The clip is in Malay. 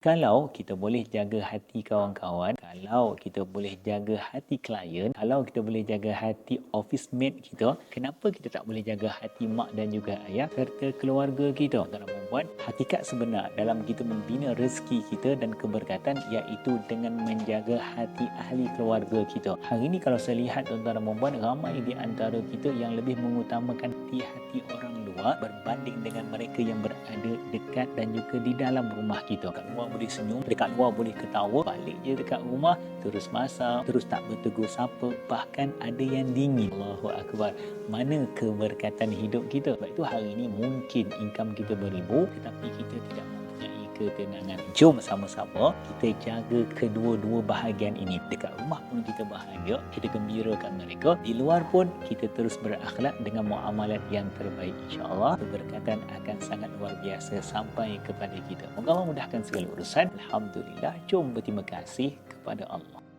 Kalau kita boleh jaga hati kawan-kawan, kalau kita boleh jaga hati klien, kalau kita boleh jaga hati office mate kita, kenapa kita tak boleh jaga hati mak dan juga ayah serta keluarga kita? Tuan-tuan dan puan, hakikat sebenar dalam kita membina rezeki kita dan keberkatan iaitu dengan menjaga hati ahli keluarga kita. Hari ini kalau saya lihat tuan-tuan dan puan, ramai di antara kita yang lebih mengutamakan hati orang luar berbanding dengan mereka yang berada dekat dan juga di dalam rumah kita. Kat luar boleh senyum, dekat luar boleh ketawa, balik je dekat rumah terus masak, terus tak bertegur sapa, bahkan ada yang dingin. Allahu Akbar. Mana keberkatan hidup kita? Sebab itu hari ini mungkin income kita beribu tetapi kita tidak mempunyai ketenangan. Jom sama-sama kita jaga kedua-dua bahagian ini. Dekat rumah pun kita bahagia, kita gembirakan mereka. Di luar pun kita terus berakhlak dengan muamalat yang terbaik. InsyaAllah keberkatan akan sangat luar biasa sampai kepada kita. Moga Allah mudahkan segala urusan. Alhamdulillah. Jom berterima kasih kepada Allah.